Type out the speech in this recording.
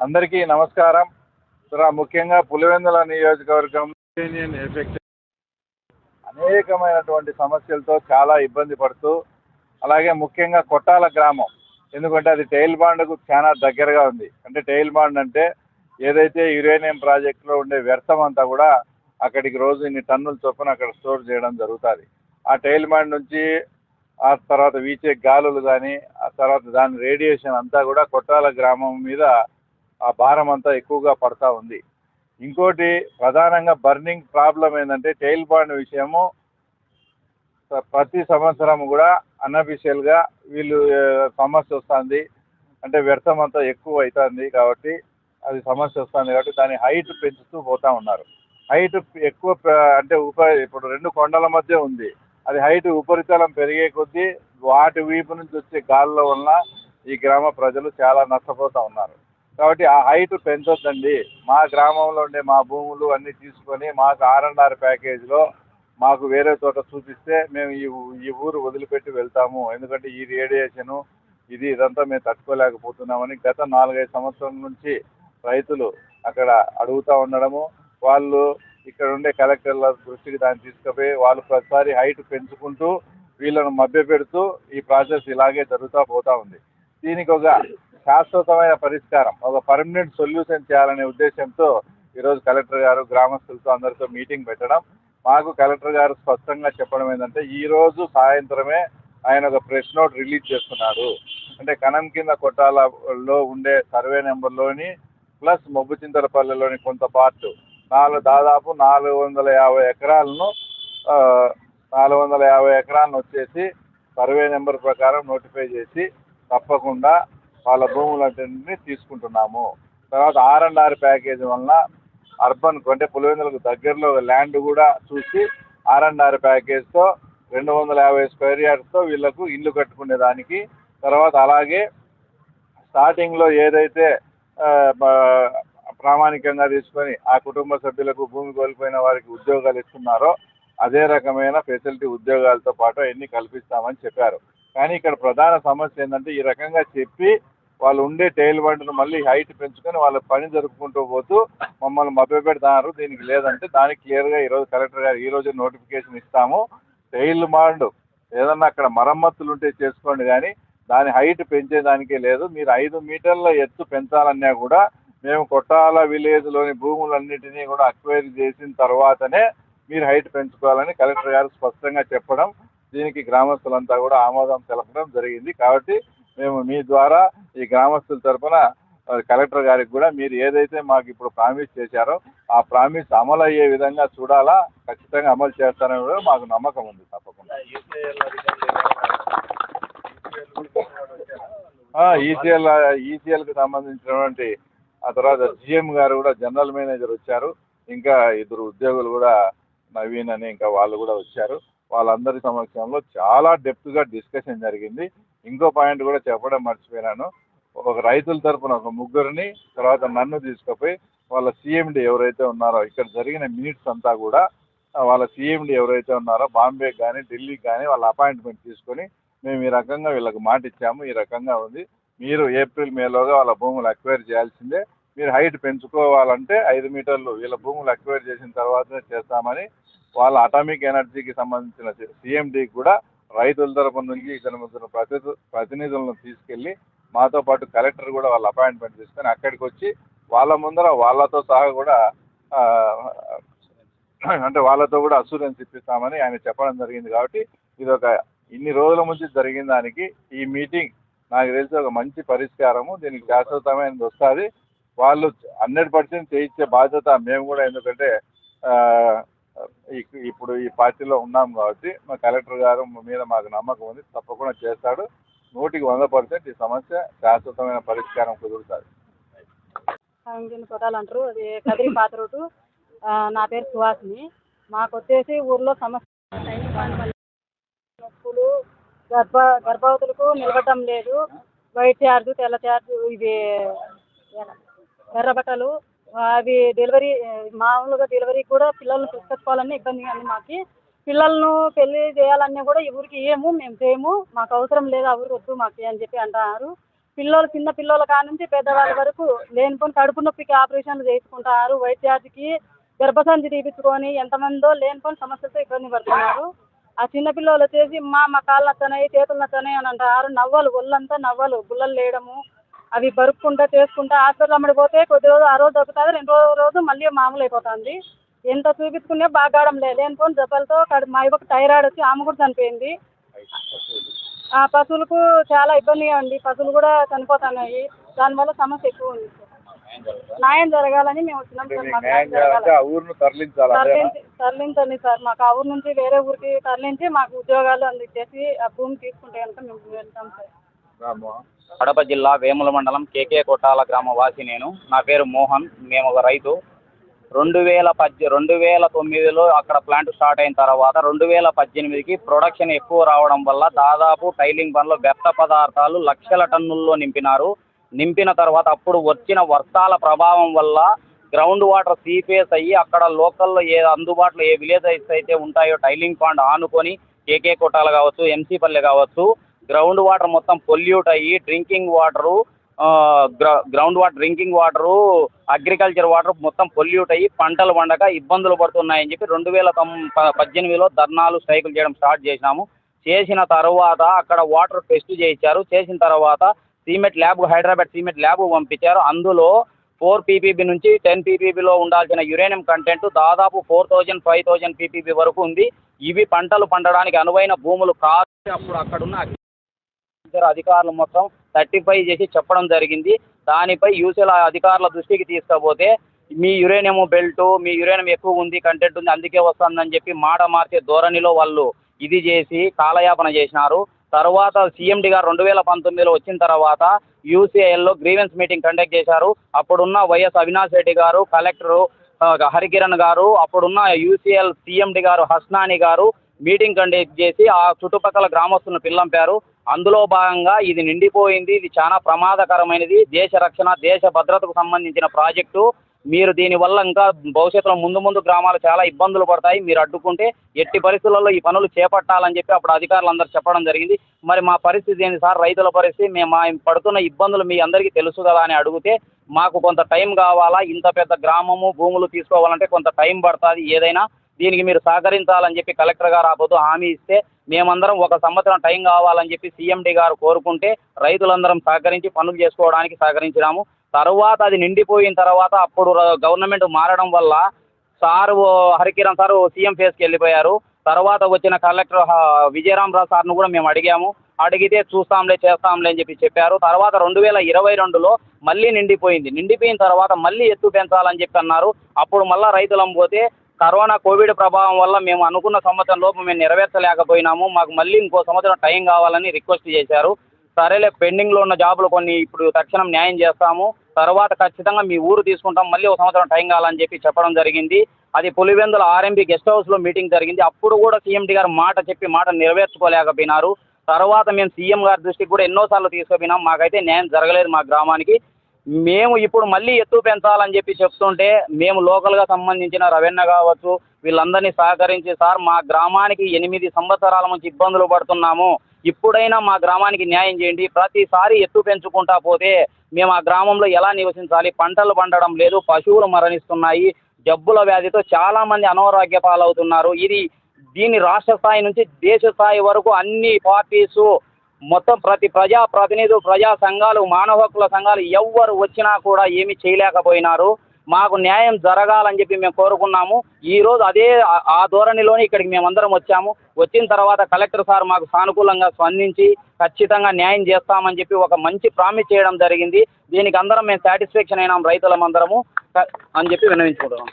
అందరికీ నమస్కారం. ముఖ్యంగా పులివెందుల నియోజకవర్గం యూనియన్ ఎఫెక్ట్ అనేకమైనటువంటి సమస్యలతో చాలా ఇబ్బంది పడుతూ, అలాగే ముఖ్యంగా కొట్టాల గ్రామం, ఎందుకంటే అది టైల్ బాండ్కు చాలా దగ్గరగా ఉంది. అంటే టైల్ బాండ్ అంటే ఏదైతే యురేనియం ప్రాజెక్టులో ఉండే వ్యర్థం అంతా కూడా అక్కడికి రోజు ఇన్ని టన్నుల చొప్పున అక్కడ స్టోర్ చేయడం జరుగుతుంది. ఆ టైల్ బాండ్ నుంచి ఆ తర్వాత వీచే గాలులు కానీ, ఆ తర్వాత దాని రేడియేషన్ అంతా కూడా కొట్టాల గ్రామం మీద ఆ భారం అంతా ఎక్కువగా పడతా ఉంది. ఇంకోటి ప్రధానంగా బర్నింగ్ ప్రాబ్లం ఏంటంటే టైల్ బాండ్ విషయము ప్రతి సంవత్సరం కూడా అన్అఫీషియల్గా వీళ్ళు సమస్య వస్తుంది. అంటే వ్యర్థం అంతా ఎక్కువ అవుతుంది కాబట్టి అది సమస్య వస్తుంది కాబట్టి దాని హైట్ పెంచుతూ పోతూ ఉన్నారు. హైట్ ఎక్కువ అంటే ఇప్పుడు రెండు కొండల మధ్య ఉంది. అది హైట్ ఉపరితలం పెరిగే కొద్దీ వాటి వీపు నుంచి వచ్చే గాలుల వలన ఈ గ్రామ ప్రజలు చాలా నష్టపోతూ ఉన్నారు. కాబట్టి ఆ హైట్ పెంచొద్దండి. మా గ్రామంలో ఉండే మా భూములు అన్నీ తీసుకొని మాకు R&R ప్యాకేజీలో మాకు వేరే చోట చూపిస్తే మేము ఈ ఊరు వదిలిపెట్టి వెళ్తాము. ఎందుకంటే ఈ రేడియేషను ఇదంతా మేము తట్టుకోలేకపోతున్నామని గత 4-5 సంవత్సరాల నుంచి రైతులు అక్కడ అడుగుతూ ఉండడము, వాళ్ళు ఇక్కడ ఉండే కలెక్టర్ల దృష్టికి దాన్ని తీసుకుపోయి వాళ్ళు ప్రతిసారి హైట్ పెంచుకుంటూ వీళ్ళను మభ్యపెడుతూ ఈ ప్రాసెస్ ఇలాగే జరుగుతూ పోతూ ఉంది. దీనికి ఒక శాశ్వతమైన పరిష్కారం, ఒక పర్మనెంట్ సొల్యూషన్ చేయాలనే ఉద్దేశంతో ఈరోజు కలెక్టర్ గారు గ్రామస్తులతో అందరితో మీటింగ్ పెట్టడం, మాకు కలెక్టర్ గారు స్పష్టంగా చెప్పడం ఏంటంటే ఈరోజు సాయంత్రమే ఆయన ఒక ప్రెస్ నోట్ రిలీజ్ చేస్తున్నాడు. అంటే కనం కింద కొట్టాలలో ఉండే సర్వే నెంబర్లోని ప్లస్ మొబ్బుచింతలపల్లెలోని కొంత పార్ట్ దాదాపు 450 ఎకరాలను 450 ఎకరాలను వచ్చేసి సర్వే నెంబర్ ప్రకారం నోటిఫై చేసి తప్పకుండా వాళ్ళ భూములన్నింటినీ తీసుకుంటున్నాము. తర్వాత R&R ప్యాకేజీ వలన అర్బన్ అంటే పులివెందులకు దగ్గరలో ల్యాండ్ కూడా చూసి R&R ప్యాకేజ్తో 250 స్క్వేర్ యార్డ్స్తో వీళ్ళకు ఇల్లు కట్టుకునే దానికి, తర్వాత అలాగే స్టార్టింగ్లో ఏదైతే ప్రామాణికంగా తీసుకొని ఆ కుటుంబ సభ్యులకు భూమి కోల్పోయిన వారికి ఉద్యోగాలు ఇస్తున్నారో అదే రకమైన ఫెసిలిటీ ఉద్యోగాలతో పాటు అన్నీ కల్పిస్తామని చెప్పారు. కానీ ఇక్కడ ప్రధాన సమస్య ఏంటంటే ఈ రకంగా చెప్పి వాళ్ళు ఉండే టైల్ బండ్ను మళ్ళీ హైట్ పెంచుకొని వాళ్ళ పని జరుపుకుంటూ పోతూ మమ్మల్ని మభ్యపెడతారు. దీనికి లేదంటే దానికి క్లియర్గా ఈరోజు కలెక్టర్ గారు ఈరోజు నోటిఫికేషన్ ఇస్తాము. టైల్ బాండ్ ఏదన్నా అక్కడ మరమ్మతులు ఉంటే చేసుకోండి, కానీ దాని హైట్ పెంచేదానికే లేదు. మీరు 5 మీటర్ల ఎత్తు పెంచాలన్నా కూడా మేము కొట్టాల విలేజ్లోని భూములన్నిటినీ కూడా అక్వైర్ చేసిన తర్వాతనే మీరు హైట్ పెంచుకోవాలని కలెక్టర్ గారు స్పష్టంగా చెప్పడం, దీనికి గ్రామస్తులంతా కూడా ఆమోదం తెలపడం జరిగింది. కాబట్టి మేము మీ ద్వారా ఈ గ్రామస్తుల తరఫున కలెక్టర్ గారికి కూడా మీరు ఏదైతే మాకు ఇప్పుడు ప్రామిస్ చేశారో ఆ ప్రామిస్ అమలు అయ్యే విధంగా చూడాలా, ఖచ్చితంగా అమలు చేస్తారని కూడా మాకు నమ్మకం ఉంది. తప్పకుండా ఈసీఎల్కి సంబంధించినటువంటి ఆ తర్వాత GM గారు కూడా జనరల్ మేనేజర్ వచ్చారు. ఇంకా 2 ఉద్యోగులు కూడా నవీన్ అని ఇంకా వాళ్ళు కూడా వచ్చారు. వాళ్ళందరి సమక్షంలో చాలా డెప్త్గా డిస్కషన్ జరిగింది. ఇంకో పాయింట్ కూడా చెప్పడం మర్చిపోయినాను. ఒక రైతుల తరఫున ఒక 3 తర్వాత నన్ను తీసుకుపోయి వాళ్ళ CMD ఎవరైతే ఉన్నారో ఇక్కడ జరిగిన మినిట్స్ అంతా కూడా వాళ్ళ CMD ఎవరైతే ఉన్నారో బాంబేకి కానీ ఢిల్లీకి కానీ వాళ్ళ అపాయింట్మెంట్ తీసుకొని మేము ఈ రకంగా వీళ్ళకి మాట ఇచ్చాము, ఈ రకంగా ఉంది, మీరు ఏప్రిల్ మేలోగా వాళ్ళ భూములు అక్వైర్ చేయాల్సిందే, మీరు హైట్ పెంచుకోవాలంటే 5 మీటర్లు వీళ్ళ భూములు అక్వైర్ చేసిన తర్వాతనే చేస్తామని వాళ్ళ అటామిక్ ఎనర్జీకి సంబంధించిన CMDకి కూడా రైతుల తరఫున నుంచి ఇక్కడ 3 ప్రతినిధులను తీసుకెళ్ళి మాతో పాటు కలెక్టర్ కూడా వాళ్ళ అపాయింట్మెంట్ తీసుకొని అక్కడికి వచ్చి వాళ్ళ ముందర వాళ్ళతో సహా కూడా అంటే వాళ్ళతో కూడా అసూరెన్స్ ఇప్పిస్తామని ఆయన చెప్పడం జరిగింది. కాబట్టి ఇది ఒక ఇన్ని రోజుల నుంచి జరిగిన దానికి ఈ మీటింగ్ నాకు తెలిసి ఒక మంచి పరిష్కారము, దీనికి శాశ్వతమైనది వస్తుంది. వాళ్ళు 100% చేయించే బాధ్యత మేము కూడా, ఎందుకంటే ఇప్పుడు ఈ పార్టీలో ఉన్నాం కాబట్టి మా కలెక్టర్ గారు మీద మాకు నమ్మకం ఉంది, తప్పకుండా చేస్తాడు. 100% ఈ సమస్య శాశ్వతమైన పరిష్కారం కుదురుతుంది. కొట్టాలంటారు, అది కదిరి పాత రోడ్డు. నా పేరు సుహాసిని. మాకు వచ్చేసి ఊర్లో సమస్య నొప్పులు, గర్భవతులకు నిలబడటం లేదు, వైట్ చార్జు తెల్ల చార్జు, ఇది ఎర్ర బట్టలు, అవి డెలివరీ మామూలుగా డెలివరీకి కూడా పిల్లల్ని తీసుకొచ్చుకోవాలన్నా ఇబ్బందిగా ఉంది. మాకు పిల్లలను పెళ్లి చేయాలన్నా కూడా ఈ ఊరికి మేము చేయము, మాకు అవసరం లేదు, ఆ ఊరికి వద్దు మాకు అని చెప్పి అంటున్నారు. చిన్న పిల్లల కాడ నుంచి పెద్దవాళ్ళ వరకు లేనిపోని కడుపు నొప్పికి ఆపరేషన్లు చేసుకుంటున్నారు. వైట్ ఛార్జ్కి గర్భసంచి తీపించుకొని ఎంతమందో లేనిపోని సమస్యలతో ఇబ్బంది పడుతున్నారు. ఆ చిన్నపిల్లలు వచ్చేసి మా కాళ్ళు నచ్చనాయి, చేతులు నచ్చనాయి అని అంటారు. నవ్వలు ఒళ్ళంతా నవ్వలు, గుల్లలు లేయడము, అవి బరుక్కుంటా చేసుకుంటా హాస్పిటల్ అమ్మడి పోతే కొద్ది రోజు ఆ రోజు దొరుకుతుంది, 2 రోజు మళ్ళీ మామూలు అయిపోతుంది. ఎంత చూపించుకునే బాగాడం లేనిపోని జబ్బలతో మా ఇవ్వకు థైరాయిడ్ వచ్చి ఆమె కూడా చనిపోయింది. ఆ పశువులకు చాలా ఇబ్బందిగా ఉంది, పశువులు కూడా చనిపోతున్నాయి. దానివల్ల సమస్య ఎక్కువ ఉంది. న్యాయం జరగాలని మేము వచ్చినాం సార్. మాకు న్యాయం జరగాలి, తరలించండి సార్. మాకు ఆ ఊరు నుంచి వేరే ఊరికి తరలించి మాకు ఉద్యోగాలు అందించేసి ఆ భూమి తీసుకుంటే కనుక మేము వెళ్తాం సార్. కడప జిల్లా వేముల మండలం కేకే కొట్టాల గ్రామ వాసి నేను. నా పేరు మోహన్. మేము ఒక రైతు. 2009లో అక్కడ ప్లాంట్ స్టార్ట్ అయిన తర్వాత 2018కి ప్రొడక్షన్ ఎక్కువ రావడం వల్ల దాదాపు టైలింగ్ పనిలో వ్యర్థ పదార్థాలు లక్షల టన్నుల్లో నింపిన తర్వాత అప్పుడు వచ్చిన వర్షాల ప్రభావం వల్ల గ్రౌండ్ వాటర్ సీఫేస్ అయ్యి అక్కడ లోకల్లో అందుబాటులో ఏ విలేజెస్ అయితే ఉంటాయో టైలింగ్ పాండ్ ఆనుకొని కేకే కొట్టాలు కావచ్చు, ఎంసీ పల్లె కావచ్చు, గ్రౌండ్ వాటర్ మొత్తం పొల్యూట్ అయ్యి drinking water, ground water, drinking water, agriculture water మొత్తం పొల్యూట్ అయ్యి పంటలు పండక ఇబ్బందులు పడుతున్నాయని చెప్పి 2018లో ధర్నాలు, స్ట్రైకులు చేయడం స్టార్ట్ చేసినాము. చేసిన తర్వాత అక్కడ వాటర్ టెస్ట్ చేయించారు. చేసిన తర్వాత cement lab, Hyderabad cement lab పంపించారు. అందులో 4 ppb నుంచి 10 ppbలో ఉండాల్సిన యురేనియం కంటెంట్ దాదాపు 4000, 5000 ppb వరకు ఉంది. ఇవి పంటలు పండడానికి అనువైన భూములు కాదు. అప్పుడు అక్కడున్న అధికారులు మొత్తం 35 చేసి చెప్పడం జరిగింది. దానిపై యూసీఎల్ అధికారుల దృష్టికి తీసుకపోతే మీ యురేనియం బెల్ట్, మీ యురేనియం ఎక్కువ ఉంది, కంటెంట్ ఉంది, అందుకే వస్తుందని చెప్పి మాట మార్చే ధోరణిలో వాళ్ళు ఇది చేసి కాలయాపన చేసినారు. తర్వాత సీఎండి గారు 2019లో వచ్చిన తర్వాత యూసీఐఎల్లో గ్రీవెన్స్ మీటింగ్ కండక్ట్ చేశారు. అప్పుడున్న వైఎస్ అవినాష్ రెడ్డి గారు, కలెక్టరు హరికిరణ్ గారు, అప్పుడున్న యూసీఎల్ సీఎండి గారు హస్నాని గారు మీటింగ్ కండక్ట్ చేసి ఆ చుట్టుపక్కల గ్రామస్తులను పిల్లంపారు. అందులో భాగంగా ఇది నిండిపోయింది, ఇది చాలా ప్రమాదకరమైనది, దేశ రక్షణ, దేశ భద్రతకు సంబంధించిన ప్రాజెక్టు, మీరు దీనివల్ల ఇంకా భవిష్యత్తులో ముందు గ్రామాలు చాలా ఇబ్బందులు పడతాయి, మీరు అడ్డుకుంటే ఎట్టి పరిస్థితులలో ఈ పనులు చేపట్టాలని చెప్పి అప్పుడు అధికారులందరూ చెప్పడం జరిగింది. మరి మా పరిస్థితి ఏంటి సార్, రైతుల పరిస్థితి, మేము పడుతున్న ఇబ్బందులు మీ అందరికీ తెలుసు కదా అని అడిగితే మాకు కొంత టైం కావాలా, ఇంత పెద్ద గ్రామము భూములు తీసుకోవాలంటే కొంత టైం పడుతుంది, ఏదైనా దీనికి మీరు సహకరించాలని చెప్పి కలెక్టర్ గారు ఆపోతూ హామీ ఇస్తే మేమందరం 1 సంవత్సరం టైం కావాలని చెప్పి సీఎండి గారు కోరుకుంటే రైతులందరం సహకరించి పనులు చేసుకోవడానికి సహకరించినాము. తర్వాత అది నిండిపోయిన తర్వాత అప్పుడు గవర్నమెంట్ మారడం వల్ల హరికిరణ్ సారు సీఎం ఫేస్కి వెళ్ళిపోయారు. తర్వాత వచ్చిన కలెక్టర్ విజయరామరావు సార్ను కూడా మేము అడిగాము. అడిగితే చూస్తాంలే, చేస్తాంలే అని చెప్పారు. తర్వాత 2022లో మళ్ళీ నిండిపోయింది. నిండిపోయిన తర్వాత మళ్ళీ ఎత్తు పెంచాలని చెప్పి అన్నారు. అప్పుడు మళ్ళీ రైతులం పోతే కోవిడ్ ప్రభావం వల్ల మేము అనుకున్న సంవత్సరం లోపు మేము నెరవేర్చలేకపోయినాము, మాకు మళ్ళీ ఇంకో సంవత్సరం టైం కావాలని రిక్వెస్ట్ చేశారు. సరేలే, పెండింగ్లో ఉన్న జాబులు కొన్ని ఇప్పుడు తక్షణం న్యాయం చేస్తాము, తర్వాత ఖచ్చితంగా మీ ఊరు తీసుకుంటాం, మళ్ళీ 1 సంవత్సరం టైం కావాలని చెప్పి చెప్పడం జరిగింది. అది పులివెందుల ఆర్ఎంబీ గెస్ట్ హౌస్లో మీటింగ్ జరిగింది. అప్పుడు కూడా సీఎండి గారు మాట నెరవేర్చుకోలేకపోయినారు. తర్వాత మేము సీఎం గారి దృష్టికి కూడా ఎన్నోసార్లు తీసుకుపోయినాం, మాకైతే న్యాయం జరగలేదు మా గ్రామానికి. మేము ఇప్పుడు మళ్ళీ ఎత్తు పెంచాలని చెప్పి చెప్తుంటే మేము లోకల్గా సంబంధించిన రవెన్న కావచ్చు వీళ్ళందరినీ సహకరించి, సార్ మా గ్రామానికి 8 సంవత్సరాల నుంచి ఇబ్బందులు పడుతున్నాము, ఇప్పుడైనా మా గ్రామానికి న్యాయం చేయండి, ప్రతిసారి ఎత్తు పెంచుకుంటా పోతే మేము ఆ గ్రామంలో ఎలా నివసించాలి, పంటలు పండడం లేదు, పశువులు మరణిస్తున్నాయి, జబ్బుల వ్యాధితో చాలామంది అనారోగ్య పాలవుతున్నారు. దీన్ని రాష్ట్ర స్థాయి నుంచి దేశ స్థాయి వరకు అన్ని పార్టీసు మొత్తం ప్రతి ప్రజాప్రతినిధులు, ప్రజా సంఘాలు, మానవ హక్కుల సంఘాలు ఎవ్వరు వచ్చినా కూడా ఏమీ చేయలేకపోయినారు. మాకు న్యాయం జరగాలని చెప్పి మేము కోరుకున్నాము. ఈరోజు అదే ఆ ధోరణిలోనే ఇక్కడికి మేమందరం వచ్చాము. వచ్చిన తర్వాత కలెక్టర్ సార్ మాకు సానుకూలంగా స్పందించి ఖచ్చితంగా న్యాయం చేస్తామని చెప్పి ఒక మంచి ప్రామిస్ చేయడం జరిగింది. దీనికి అందరం మేము సాటిస్ఫాక్షన్ అయినాం రైతులమందరము అని చెప్పి విన్నవించుకుంటున్నాం.